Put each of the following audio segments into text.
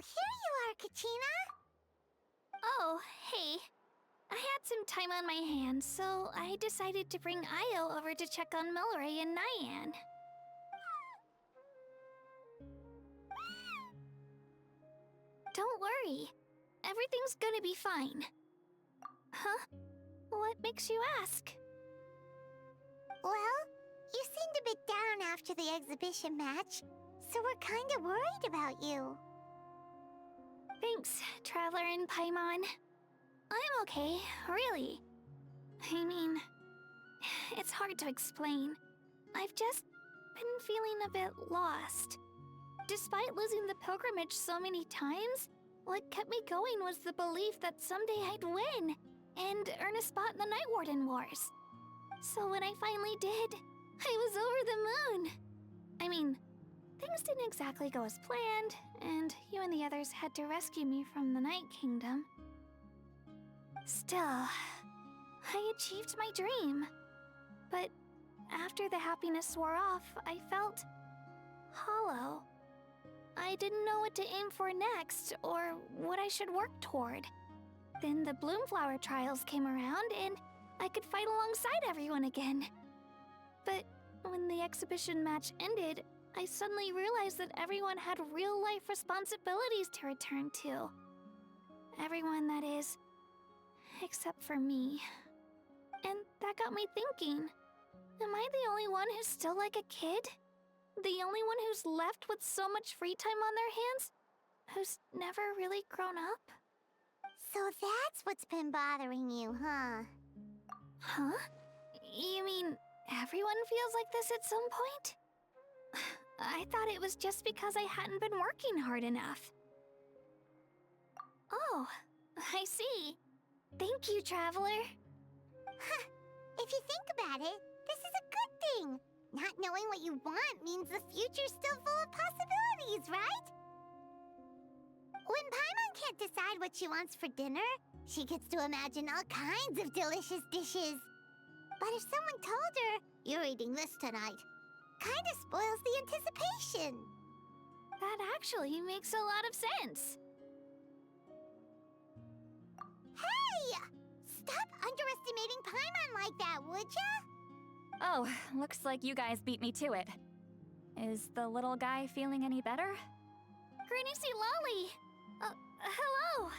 here you are, Kachina. Oh, hey. I had some time on my hands, so I decided to bring Io over to check on Milray and Nyan. Don't worry. Everything's gonna be fine. Huh? What makes you ask? Well, you seemed a bit down after the exhibition match, so we're kinda worried about you. Thanks, Traveler and Paimon. I'm okay, really. I mean, it's hard to explain. I've just been feeling a bit lost. Despite losing the pilgrimage so many times, what kept me going was the belief that someday I'd win and earn a spot in the Night Warden Wars. So when I finally did, I was over the moon. I mean, things didn't exactly go as planned, and you and the others had to rescue me from the Night Kingdom. Still, I achieved my dream. But after the happiness wore off, I felt hollow. I didn't know what to aim for next, or what I should work toward. Then the Bloomflower trials came around, and I could fight alongside everyone again. But when the exhibition match ended, I suddenly realized that everyone had real-life responsibilities to return to. Everyone, that is, except for me. And that got me thinking, am I the only one who's still like a kid? The only one who's left with so much free time on their hands? Who's never really grown up? So that's what's been bothering you, huh? Huh? You mean everyone feels like this at some point? I thought it was just because I hadn't been working hard enough. Oh, I see. Thank you, Traveler. Huh. If you think about it, this is a good thing. Not knowing what you want means the future's still full of possibilities, right? When Paimon can't decide what she wants for dinner, she gets to imagine all kinds of delicious dishes. But if someone told her, "You're eating this tonight," kinda spoils the anticipation. That actually makes a lot of sense. Hey! Stop underestimating Paimon like that, would ya? Oh, looks like you guys beat me to it. Is the little guy feeling any better? Granny C. Lolly! Hello!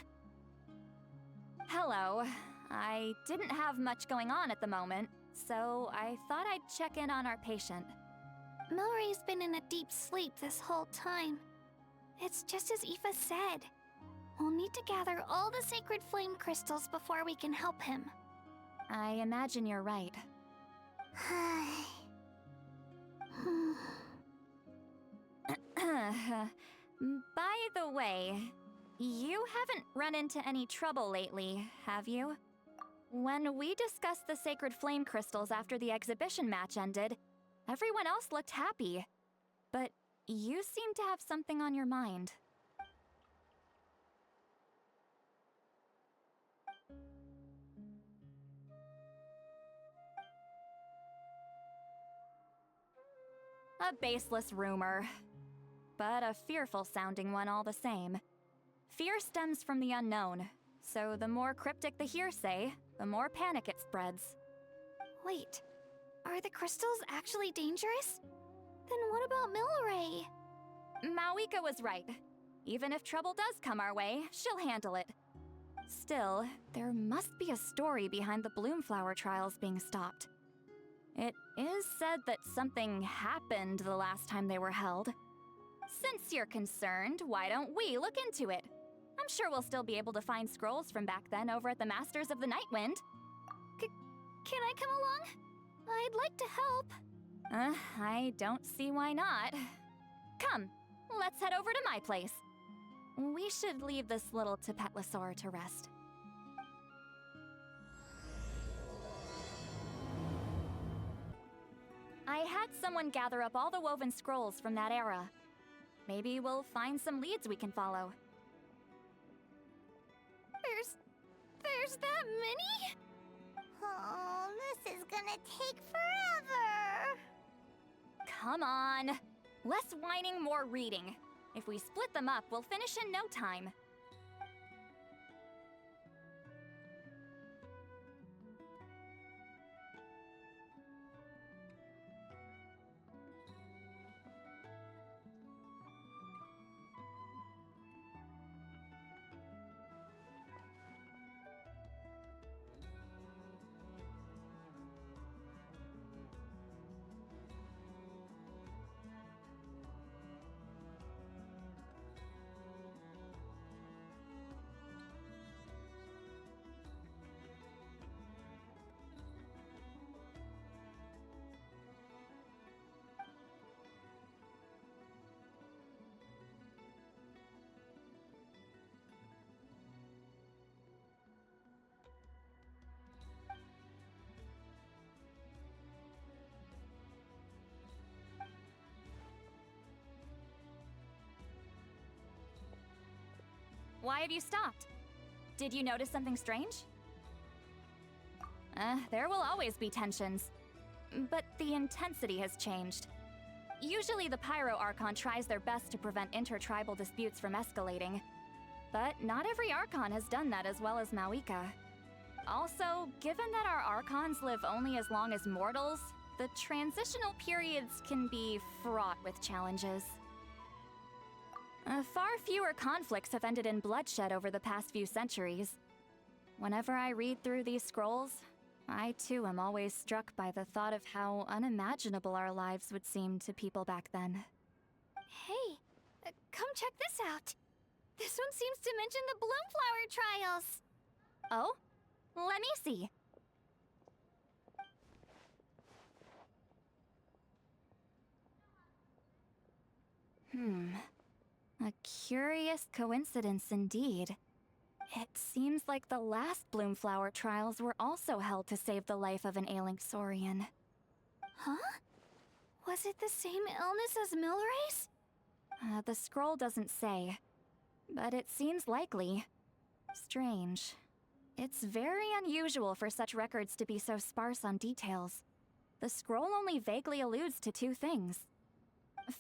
Hello. I didn't have much going on at the moment, so I thought I'd check in on our patient. Milray's been in a deep sleep this whole time. It's just as Aoife said. We'll need to gather all the sacred flame crystals before we can help him. I imagine you're right. By the way, you haven't run into any trouble lately, have you? When we discussed the sacred flame crystals after the exhibition match ended, everyone else looked happy. But you seem to have something on your mind. A baseless rumor, but a fearful-sounding one all the same. Fear stems from the unknown, so the more cryptic the hearsay, the more panic it spreads. Wait, are the crystals actually dangerous? Then what about Milray? Mawika was right. Even if trouble does come our way, she'll handle it. Still, there must be a story behind the Bloomflower trials being stopped. It is said that something happened the last time they were held. Since you're concerned, why don't we look into it? I'm sure we'll still be able to find scrolls from back then over at the Masters of the Nightwind. Can I come along? I'd like to help. I don't see why not. Come, let's head over to my place. We should leave this little Tapetlosaur to rest. I had someone gather up all the woven scrolls from that era. Maybe we'll find some leads we can follow. There's that many? Oh, this is gonna take forever. Come on. Less whining, more reading. If we split them up, we'll finish in no time. Why have you stopped? Did you notice something strange? There will always be tensions. But the intensity has changed. Usually the Pyro Archon tries their best to prevent intertribal disputes from escalating. But not every Archon has done that as well as Mawika. Also, given that our Archons live only as long as mortals, the transitional periods can be fraught with challenges. Far fewer conflicts have ended in bloodshed over the past few centuries. Whenever I read through these scrolls, I too am always struck by the thought of how unimaginable our lives would seem to people back then. Hey, come check this out. This one seems to mention the Bloomflower trials. Oh? Let me see. A curious coincidence indeed. It seems like the last Bloomflower trials were also held to save the life of an ailing saurian. Huh? Was it the same illness as Milray's? The scroll doesn't say, but it seems likely. Strange. It's very unusual for such records to be so sparse on details. The scroll only vaguely alludes to two things.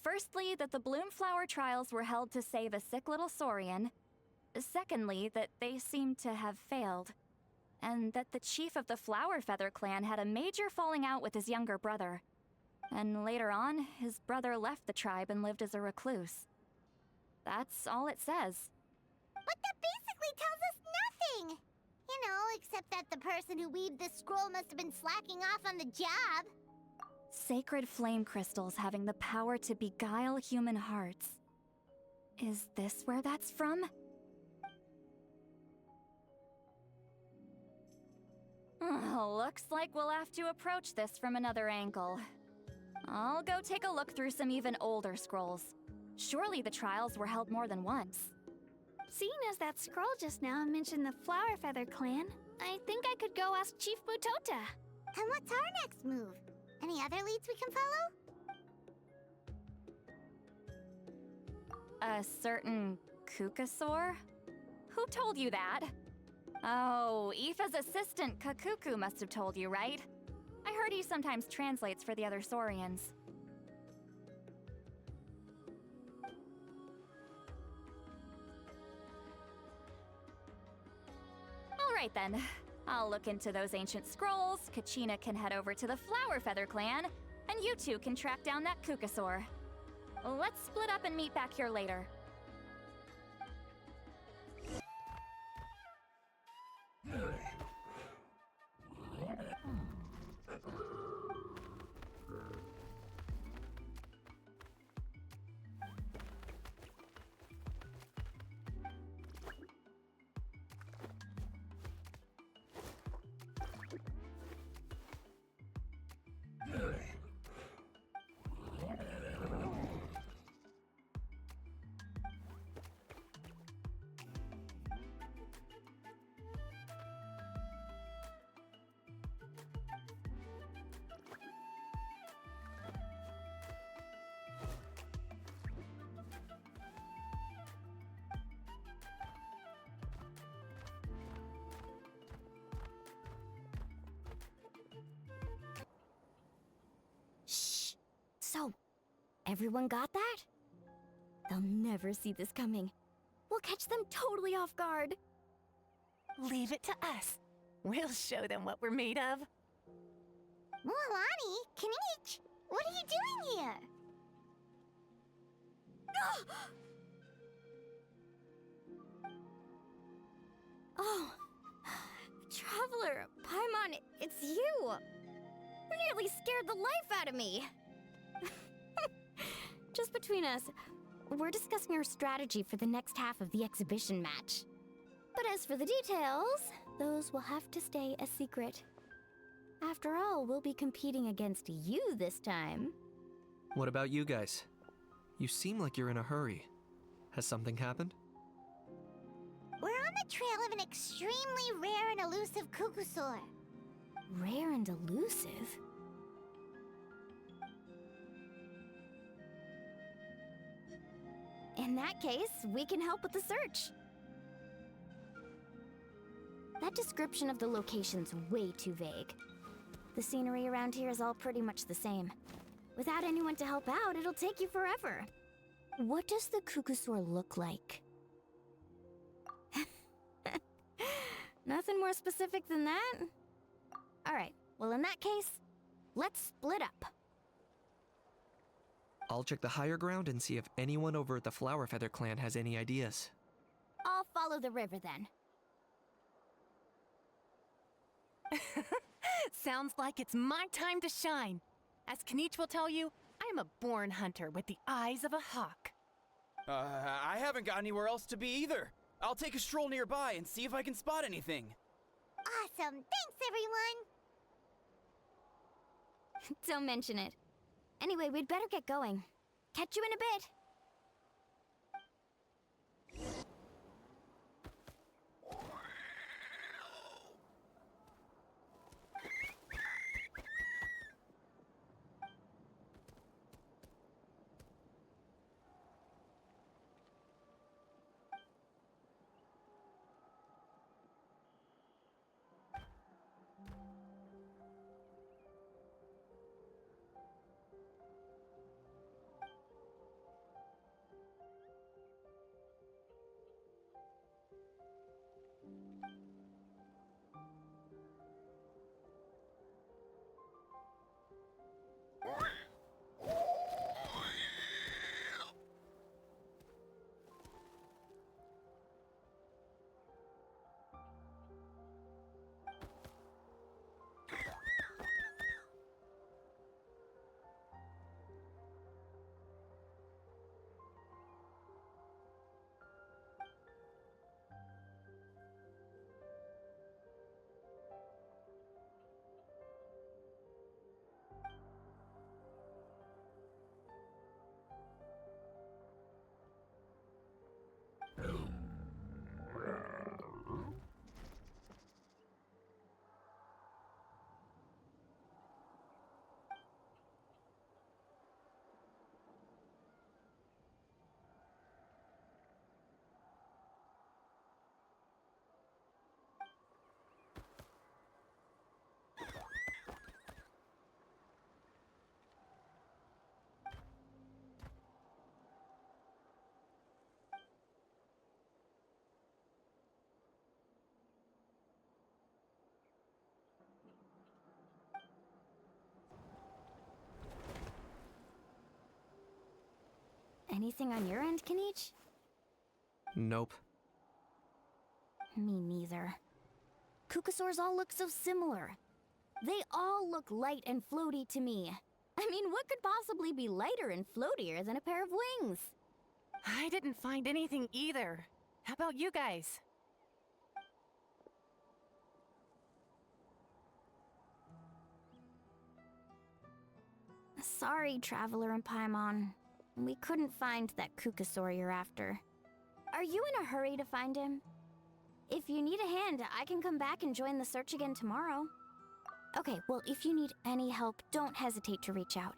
Firstly, that the Bloomflower trials were held to save a sick little saurian. Secondly, that they seemed to have failed. And that the chief of the Flower Feather clan had a major falling out with his younger brother. And later on, his brother left the tribe and lived as a recluse. That's all it says. But that basically tells us nothing! You know, except that the person who weaved this scroll must have been slacking off on the job. Sacred flame crystals having the power to beguile human hearts. Is this where that's from? Looks like we'll have to approach this from another angle. I'll go take a look through some even older scrolls. Surely the trials were held more than once. Seeing as that scroll just now mentioned the Flower Feather clan, I think I could go ask Chief Butota. And what's our next move? Any other leads we can follow? A certain Kukasaur? Who told you that? Oh, Aoife's assistant Kakuku must have told you, right? I heard he sometimes translates for the other Saurians. Alright then. I'll look into those ancient scrolls, Kachina can head over to the Flower Feather clan, and you two can track down that Kukasaur. Let's split up and meet back here later. Shh. So, everyone got that? They'll never see this coming. We'll catch them totally off guard. Leave it to us. We'll show them what we're made of. Mualani, Kinich, what are you doing here? Oh, Traveler, Paimon, it's you! You nearly scared the life out of me! Just between us, we're discussing our strategy for the next half of the exhibition match. But as for the details, those will have to stay a secret. After all, we'll be competing against you this time. What about you guys? You seem like you're in a hurry. Has something happened? We're on the trail of an extremely rare and elusive Kukusaur. Rare and elusive? In that case, we can help with the search. That description of the location's way too vague. The scenery around here is all pretty much the same. Without anyone to help out, it'll take you forever. What does the Kukusaur look like? Nothing more specific than that? Alright, well in that case, let's split up. I'll check the higher ground and see if anyone over at the Flower Feather clan has any ideas. I'll follow the river then. Sounds like it's my time to shine. As Kinich will tell you, I'm a born hunter with the eyes of a hawk. I haven't got anywhere else to be either. I'll take a stroll nearby and see if I can spot anything. Awesome, thanks everyone! Don't mention it. Anyway, we'd better get going. Catch you in a bit. Anything on your end, Kinich? Nope. Me neither. Kukusaurs all look so similar. They all look light and floaty to me. I mean, what could possibly be lighter and floatier than a pair of wings? I didn't find anything either. How about you guys? Sorry, Traveler and Paimon. We couldn't find that Kukusaur you're after. Are you in a hurry to find him? If you need a hand, I can come back and join the search again tomorrow. Okay, well, if you need any help, don't hesitate to reach out.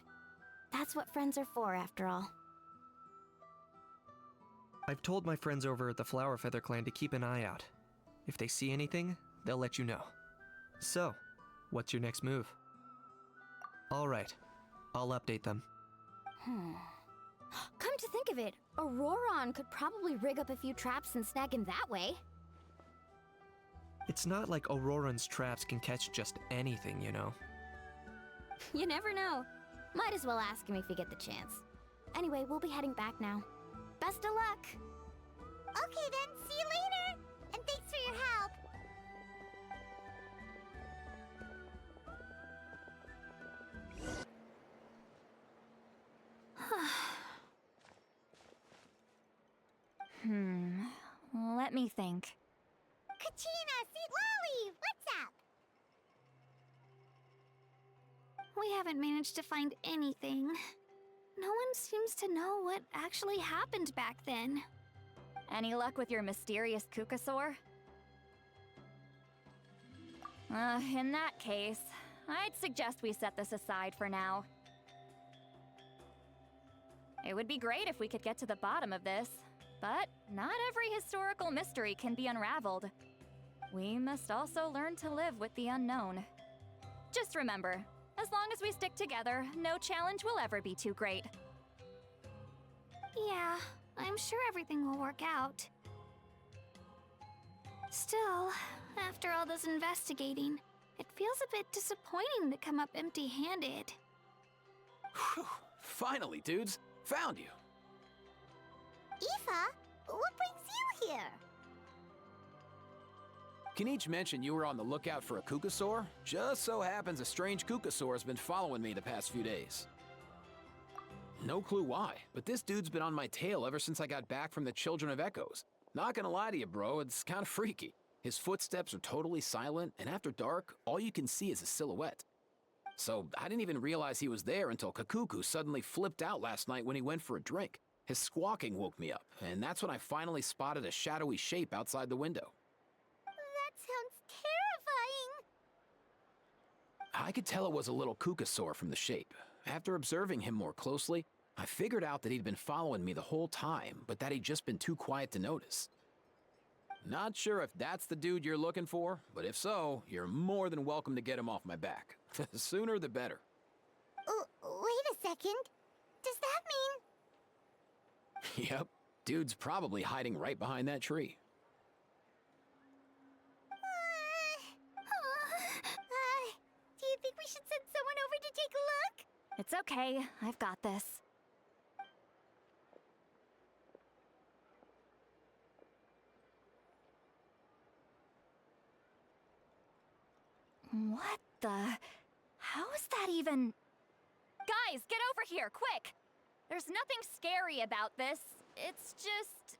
That's what friends are for, after all. I've told my friends over at the Flower Feather clan to keep an eye out. If they see anything, they'll let you know. So, what's your next move? Alright, I'll update them. Come to think of it, Auroron could probably rig up a few traps and snag him that way. It's not like Auroran's traps can catch just anything, you know. You never know. Might as well ask him if you get the chance. Anyway, we'll be heading back now. Best of luck! Okay then, see you later! And thanks for your help! Let me think. Kachina, Seat Lolly, what's up? We haven't managed to find anything. No one seems to know what actually happened back then. Any luck with your mysterious Kukasaur? In that case, I'd suggest we set this aside for now. It would be great if we could get to the bottom of this, but not every historical mystery can be unraveled. We must also learn to live with the unknown. Just remember, as long as we stick together, no challenge will ever be too great. Yeah, I'm sure everything will work out. Still, after all this investigating, it feels a bit disappointing to come up empty-handed. Whew. Finally, dudes. Found you. Aoife, what brings you here? Kinich mentioned you were on the lookout for a Kukasaur. Just so happens a strange Kukasaur has been following me the past few days. No clue why, but this dude's been on my tail ever since I got back from the Children of Echoes. Not gonna lie to you, bro, it's kind of freaky. His footsteps are totally silent, and after dark, all you can see is a silhouette. So I didn't even realize he was there until Kakuku suddenly flipped out last night when he went for a drink. His squawking woke me up, and that's when I finally spotted a shadowy shape outside the window. That sounds terrifying. I could tell it was a little Kukasaur from the shape. After observing him more closely, I figured out that he'd been following me the whole time, but that he'd just been too quiet to notice. Not sure if that's the dude you're looking for, but if so, you're more than welcome to get him off my back. The sooner the better. Wait a second. Does that mean... Yep, dude's probably hiding right behind that tree. Do you think we should send someone over to take a look? It's okay, I've got this. What the... How is that even... Guys, get over here, quick! There's nothing scary about this. It's just...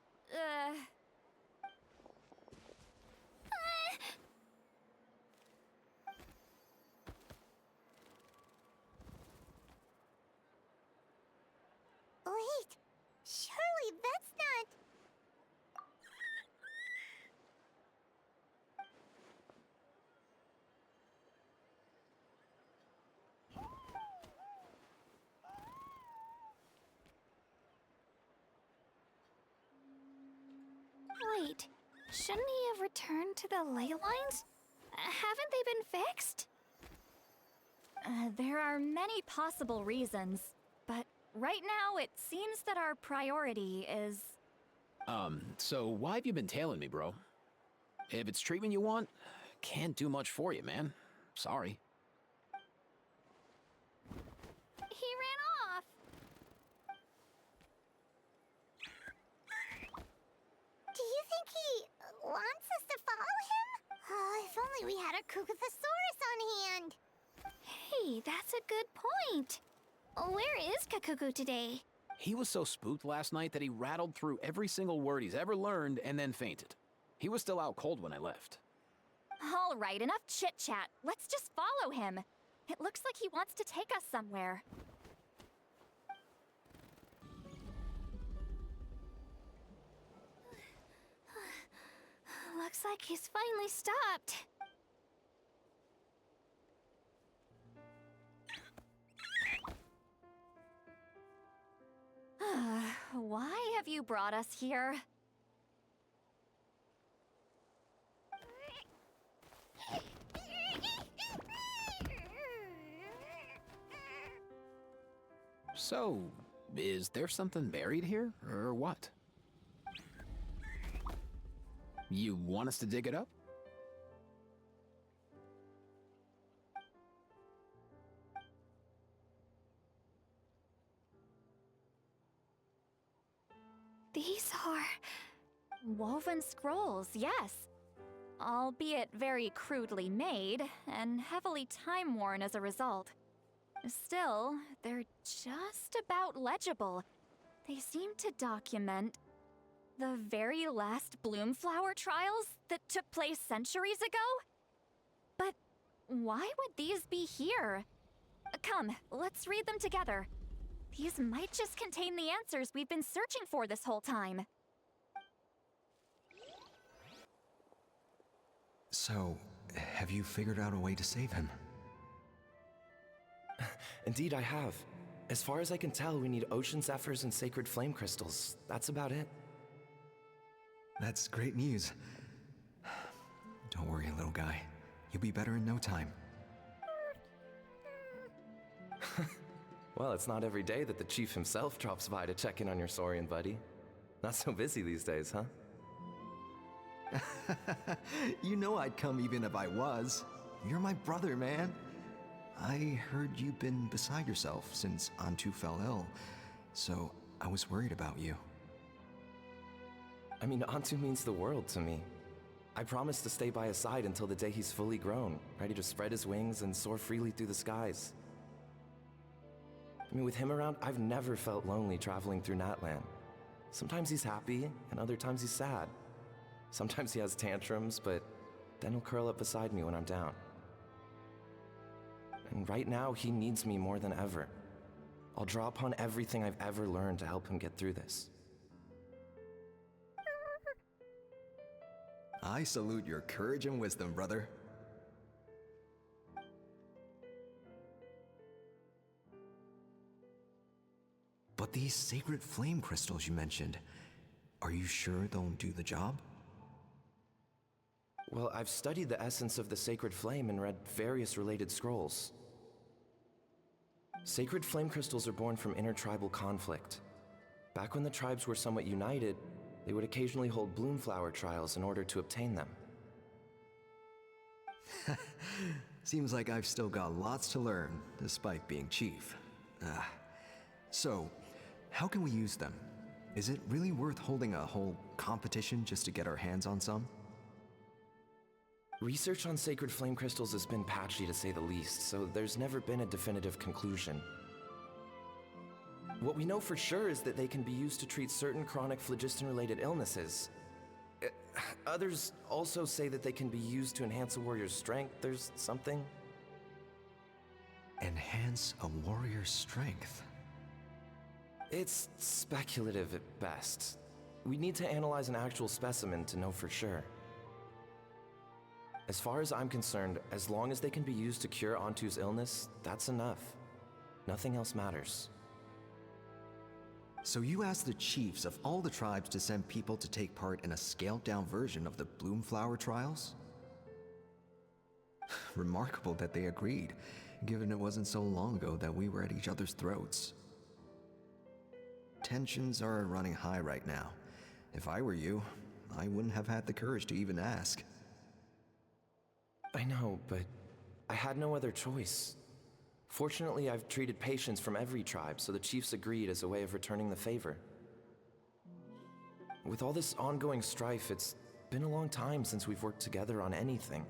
Wait, surely that's not... Wait, shouldn't he have returned to the ley lines? Haven't they been fixed? There are many possible reasons, but right now it seems that our priority is... So why have you been tailing me, bro? If it's treatment you want, can't do much for you, man. Sorry. He ran off! Do you think he wants us to follow him? Oh, if only we had a Kukathosaurus on hand. Hey, that's a good point. Where is Kakuku today? He was so spooked last night that he rattled through every single word he's ever learned and then fainted. He was still out cold when I left. All right, enough chit-chat. Let's just follow him. It looks like he wants to take us somewhere. Looks like he's finally stopped. Why have you brought us here? So, Is there something buried here, or what? You want us to dig it up? These are... Woven scrolls, yes. Albeit very crudely made, and heavily time-worn as a result. Still, they're just about legible. They seem to document the very last Bloomflower trials that took place centuries ago? But why would these be here? Come, let's read them together. These might just contain the answers we've been searching for this whole time. So, have you figured out a way to save him? Indeed, I have. As far as I can tell, we need ocean zephyrs and sacred flame crystals. That's about it. That's great news. Don't worry, little guy. You'll be better in no time. Well, it's not every day that the chief himself drops by to check in on your saurian buddy. Not so busy these days, huh? You know I'd come even if I was. You're my brother, man. I heard you've been beside yourself since Antu fell ill, so I was worried about you. I mean, Antu means the world to me. I promised to stay by his side until the day he's fully grown, ready to spread his wings and soar freely through the skies. I mean, with him around, I've never felt lonely traveling through Natlan. Sometimes he's happy, and other times he's sad. Sometimes he has tantrums, but then he'll curl up beside me when I'm down. And right now, he needs me more than ever. I'll draw upon everything I've ever learned to help him get through this. I salute your courage and wisdom, brother. But these sacred flame crystals you mentioned, are you sure they'll do the job? Well, I've studied the essence of the sacred flame and read various related scrolls. Sacred flame crystals are born from intertribal conflict. Back when the tribes were somewhat united, they would occasionally hold Bloomflower trials in order to obtain them. Seems like I've still got lots to learn, despite being chief. So, how can we use them? Is it really worth holding a whole competition just to get our hands on some? Research on sacred flame crystals has been patchy to say the least, so there's never been a definitive conclusion. What we know for sure is that they can be used to treat certain chronic phlogiston-related illnesses. Others also say that they can be used to enhance a warrior's strength. There's something. Enhance a warrior's strength? It's speculative at best. We need to analyze an actual specimen to know for sure. As far as I'm concerned, as long as they can be used to cure Antu's illness, that's enough. Nothing else matters. So you asked the chiefs of all the tribes to send people to take part in a scaled-down version of the Bloomflower trials? Remarkable that they agreed, given it wasn't so long ago that we were at each other's throats. Tensions are running high right now. If I were you, I wouldn't have had the courage to even ask. I know, but I had no other choice. Fortunately, I've treated patients from every tribe, so the chiefs agreed as a way of returning the favor. With all this ongoing strife, it's been a long time since we've worked together on anything.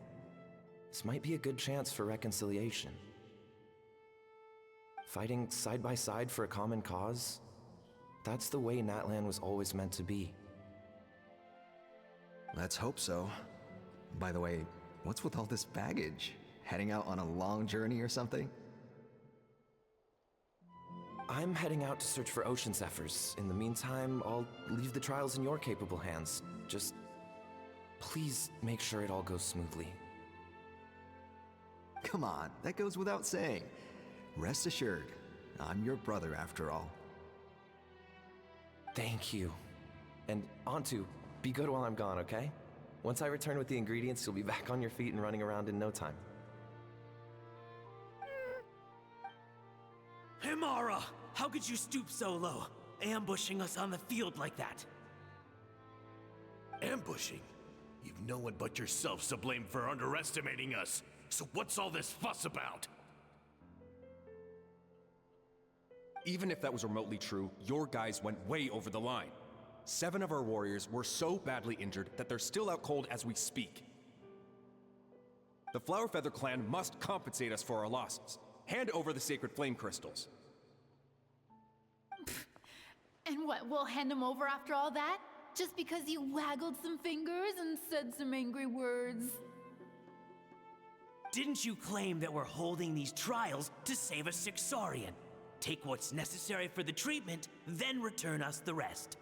This might be a good chance for reconciliation. Fighting side by side for a common cause, that's the way Natlan was always meant to be. Let's hope so. By the way, what's with all this baggage? Heading out on a long journey or something? I'm heading out to search for ocean zephyrs. In the meantime, I'll leave the trials in your capable hands. Just please make sure it all goes smoothly. Come on, that goes without saying. Rest assured, I'm your brother after all. Thank you. And Antu, be good while I'm gone, okay? Once I return with the ingredients, you'll be back on your feet and running around in no time. Himara! How could you stoop so low, ambushing us on the field like that? Ambushing? You've no one but yourselves to blame for underestimating us. So what's all this fuss about? Even if that was remotely true, your guys went way over the line. 7 of our warriors were so badly injured that they're still out cold as we speak. The Flower Feather clan must compensate us for our losses. Hand over the sacred flame crystals. And what, we'll hand them over after all that? Just because you waggled some fingers and said some angry words? Didn't you claim that we're holding these trials to save a sick saurian? Take what's necessary for the treatment, then return us the rest.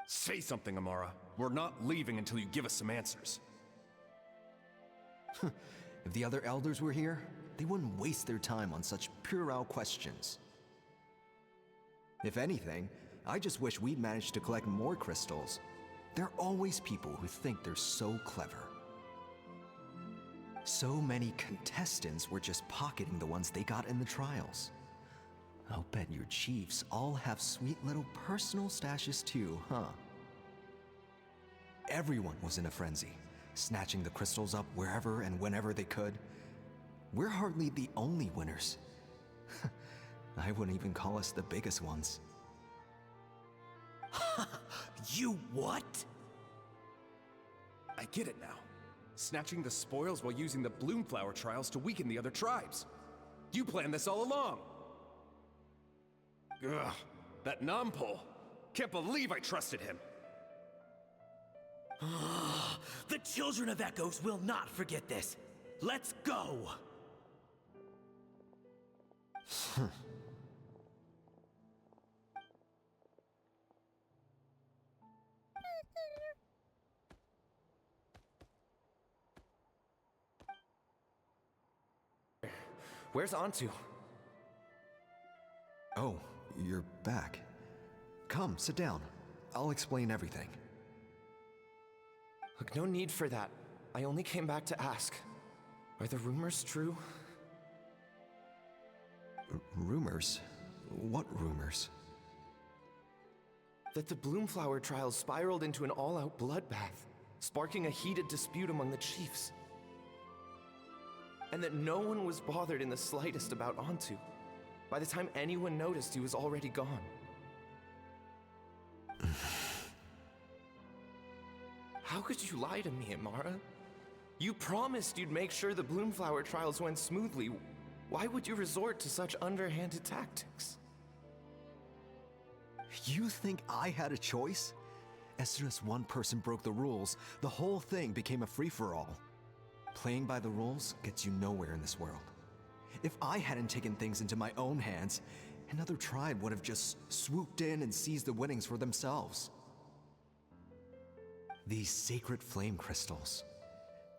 Say something, Amara. We're not leaving until you give us some answers. If the other elders were here, they wouldn't waste their time on such puerile questions. If anything, I just wish we'd managed to collect more crystals. There are always people who think they're so clever. So many contestants were just pocketing the ones they got in the trials. I'll bet your chiefs all have sweet little personal stashes too, huh? Everyone was in a frenzy, snatching the crystals up wherever and whenever they could. We're hardly the only winners. I wouldn't even call us the biggest ones. You what? I get it now. Snatching the spoils while using the Bloomflower trials to weaken the other tribes. You planned this all along. Ugh, that Nampol. Can't believe I trusted him. The children of Echoes will not forget this. Let's go! Where's Antu? Oh, you're back. Come, sit down. I'll explain everything. Look, no need for that. I only came back to ask. Are the rumors true? Rumors? What rumors? That the Bloomflower trials spiraled into an all-out bloodbath, sparking a heated dispute among the chiefs. And that no one was bothered in the slightest about Antu. By the time anyone noticed, he was already gone. How could you lie to me, Amara? You promised you'd make sure the Bloomflower trials went smoothly. Why would you resort to such underhanded tactics? You think I had a choice? As soon as one person broke the rules, the whole thing became a free-for-all. Playing by the rules gets you nowhere in this world. If I hadn't taken things into my own hands, another tribe would have just swooped in and seized the winnings for themselves. These sacred flame crystals,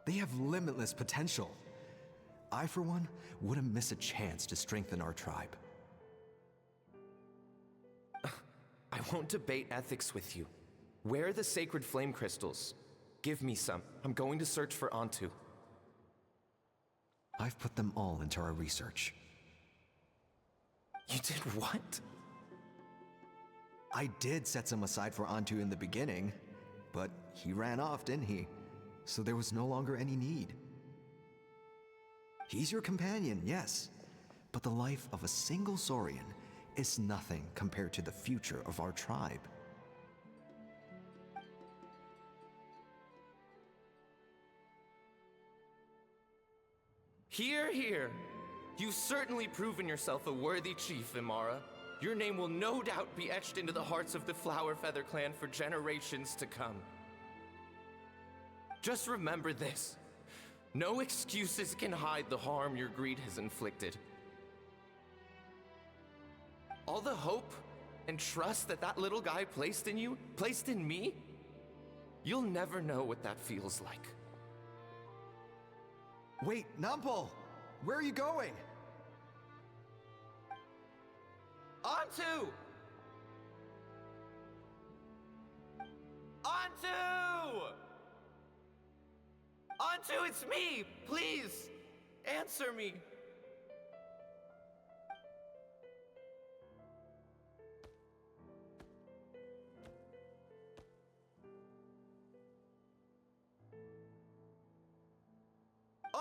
they have limitless potential. I, for one, wouldn't miss a chance to strengthen our tribe. I won't debate ethics with you. Where are the sacred flame crystals? Give me some. I'm going to search for Antu. I've put them all into our research. You did what? I did set some aside for Antu in the beginning, but he ran off, didn't he? So there was no longer any need. He's your companion, yes, but the life of a single saurian is nothing compared to the future of our tribe. Hear, hear. You've certainly proven yourself a worthy chief, Imara. Your name will no doubt be etched into the hearts of the Flower Feather clan for generations to come. Just remember this. No excuses can hide the harm your greed has inflicted. All the hope and trust that that little guy placed in you, placed in me, you'll never know what that feels like. Wait, Nampol! Where are you going? Antu! Antu! Antu, it's me! Please, answer me!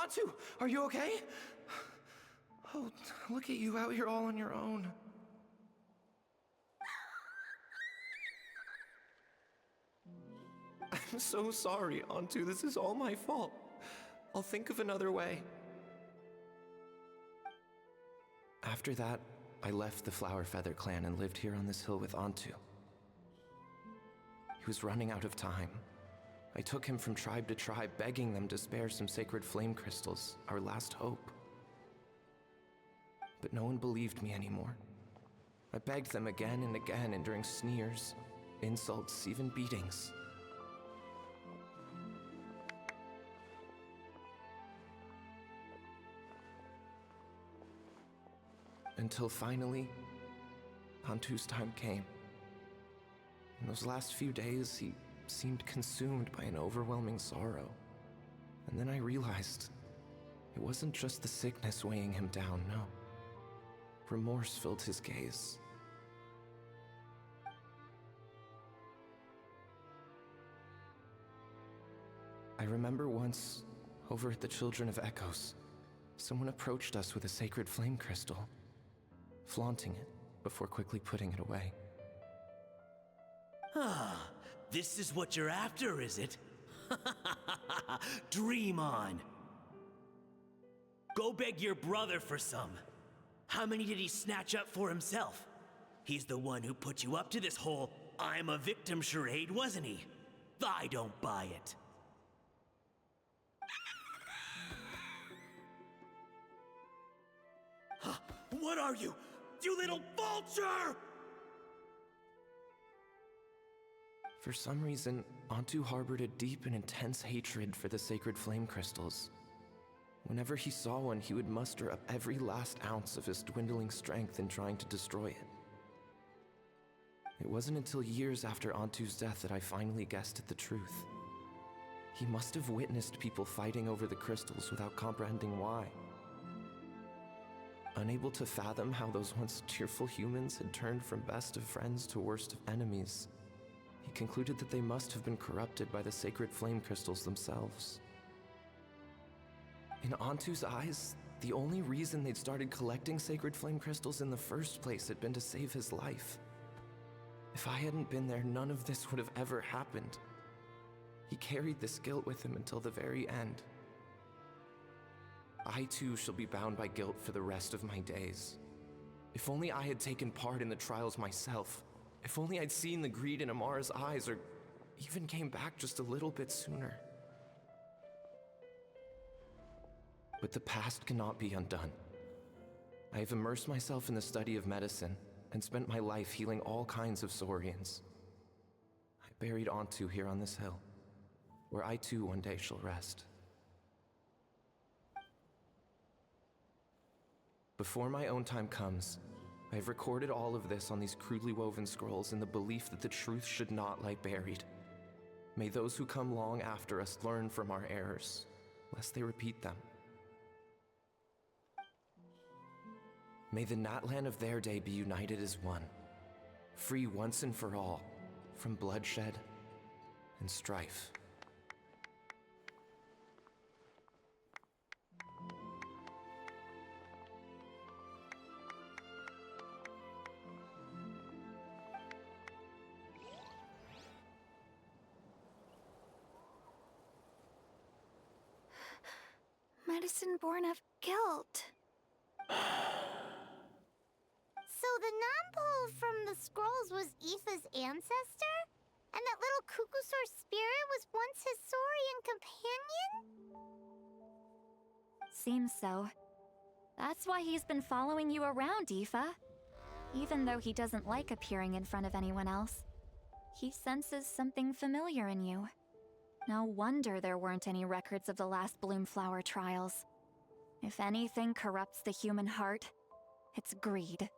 Antu, are you okay? Oh, look at you out here all on your own. I'm so sorry, Antu. This is all my fault. I'll think of another way. After that, I left the Flower Feather clan and lived here on this hill with Antu. He was running out of time. I took him from tribe to tribe, begging them to spare some sacred flame crystals, our last hope. But no one believed me anymore. I begged them again and again, enduring sneers, insults, even beatings. Until finally, Antu's time came. In those last few days, he seemed consumed by an overwhelming sorrow. And then I realized it wasn't just the sickness weighing him down, no. Remorse filled his gaze. I remember once, over at the Children of Echoes, someone approached us with a sacred flame crystal, flaunting it before quickly putting it away. Ah, this is what you're after, is it? Dream on. Go beg your brother for some. How many did he snatch up for himself? He's the one who put you up to this whole I'm a victim charade, wasn't he? I don't buy it. What are you? You little vulture! For some reason, Antu harbored a deep and intense hatred for the sacred flame crystals. Whenever he saw one, he would muster up every last ounce of his dwindling strength in trying to destroy it. It wasn't until years after Antu's death that I finally guessed at the truth. He must have witnessed people fighting over the crystals without comprehending why. Unable to fathom how those once cheerful humans had turned from best of friends to worst of enemies, he concluded that they must have been corrupted by the sacred flame crystals themselves. In Antu's eyes, the only reason they'd started collecting sacred flame crystals in the first place had been to save his life. If I hadn't been there, none of this would have ever happened. He carried this guilt with him until the very end. I too shall be bound by guilt for the rest of my days. If only I had taken part in the trials myself. If only I'd seen the greed in Amara's eyes, or even came back just a little bit sooner. But the past cannot be undone. I have immersed myself in the study of medicine and spent my life healing all kinds of saurians. I buried Antu here on this hill, where I too one day shall rest. Before my own time comes, I have recorded all of this on these crudely woven scrolls in the belief that the truth should not lie buried. May those who come long after us learn from our errors, lest they repeat them. May the Natlan of their day be united as one, free once and for all from bloodshed and strife. Medicine born of guilt. So the non-pole from the scrolls was Aoife's ancestor? And that little Cuckoosaur spirit was once his saurian companion? Seems so. That's why he's been following you around, Aoife. Even though he doesn't like appearing in front of anyone else, he senses something familiar in you. No wonder there weren't any records of the last Bloomflower trials. If anything corrupts the human heart, it's greed.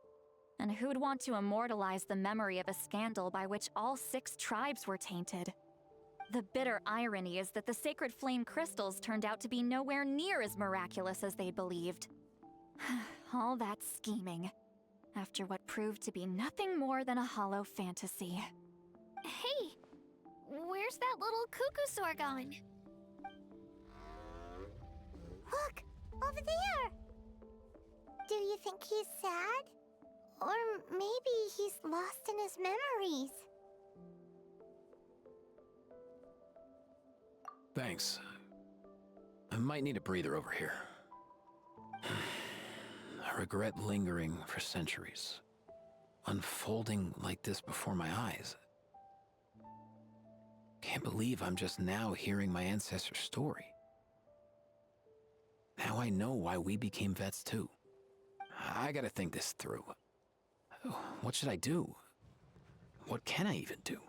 And who'd want to immortalize the memory of a scandal by which all 6 tribes were tainted? The bitter irony is that the sacred flame crystals turned out to be nowhere near as miraculous as they believed. All that scheming, after what proved to be nothing more than a hollow fantasy. Hey, where's that little Cuckoosaur going? Look, over there! Do you think he's sad? Or maybe he's lost in his memories? Thanks. I might need a breather over here. A regret lingering for centuries. Unfolding like this before my eyes. Can't believe I'm just now hearing my ancestor's story. Now I know why we became vets too. I gotta think this through. What should I do? What can I even do?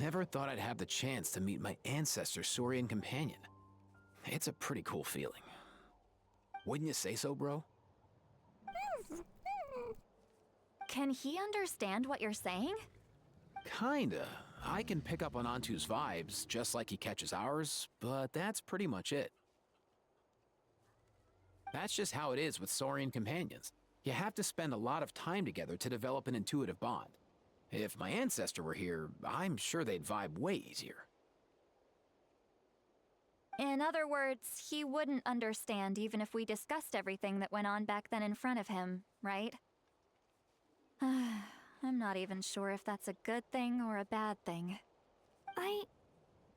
Never thought I'd have the chance to meet my ancestor's saurian companion. It's a pretty cool feeling. Wouldn't you say so, bro? Can he understand what you're saying? Kinda. I can pick up on Antu's vibes, just like he catches ours, but that's pretty much it. That's just how it is with saurian companions. You have to spend a lot of time together to develop an intuitive bond. If my ancestor were here, I'm sure they'd vibe way easier. In other words, he wouldn't understand even if we discussed everything that went on back then in front of him, right? I'm not even sure if that's a good thing or a bad thing. I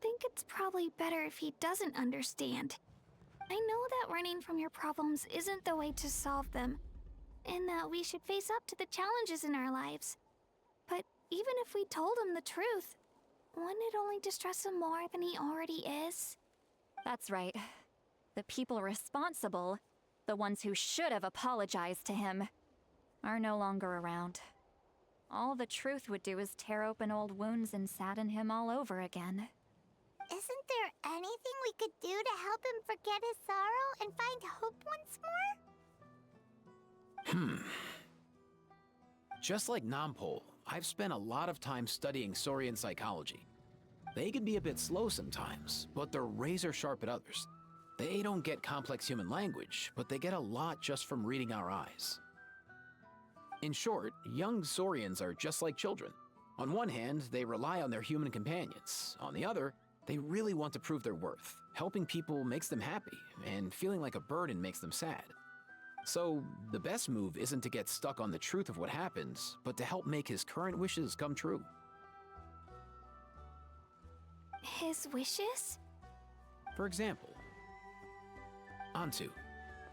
think it's probably better if he doesn't understand. I know that running from your problems isn't the way to solve them, and that we should face up to the challenges in our lives. But even if we told him the truth, wouldn't it only distress him more than he already is? That's right. The people responsible, the ones who should have apologized to him, are no longer around. All the truth would do is tear open old wounds and sadden him all over again. Isn't there anything we could do to help him forget his sorrow and find hope once more? Just like Nampol, I've spent a lot of time studying saurian psychology. They can be a bit slow sometimes, but they're razor sharp at others. They don't get complex human language, but they get a lot just from reading our eyes. In short, young saurians are just like children. On one hand, they rely on their human companions. On the other, they really want to prove their worth. Helping people makes them happy, and feeling like a burden makes them sad. So, the best move isn't to get stuck on the truth of what happened, but to help make his current wishes come true. His wishes? For example, Antu,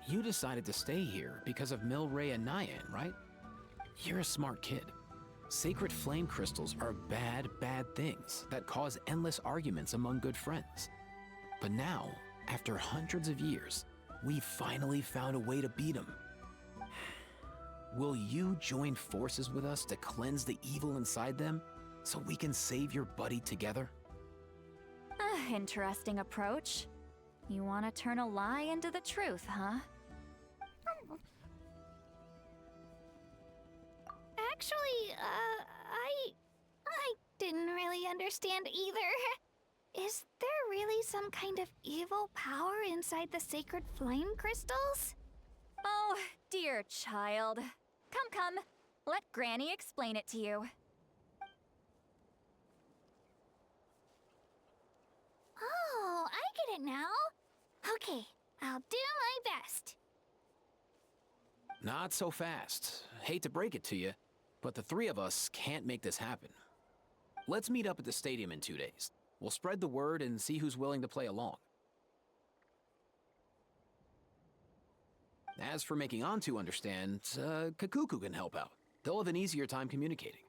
you decided to stay here because of Milray and Nyan, right? You're a smart kid. Sacred flame crystals are bad, bad things that cause endless arguments among good friends. But now, after hundreds of years, we finally found a way to beat them. Will you join forces with us to cleanse the evil inside them so we can save your buddy together? Interesting approach. You want to turn a lie into the truth, huh? Actually, I didn't really understand either. Is there really some kind of evil power inside the sacred flame crystals? Oh, dear child. Come. Let Granny explain it to you. Oh, I get it now. Okay, I'll do my best. Not so fast. Hate to break it to you, but the three of us can't make this happen. Let's meet up at the stadium in 2 days. We'll spread the word and see who's willing to play along. As for making Antu understand, Kakuku can help out. They'll have an easier time communicating.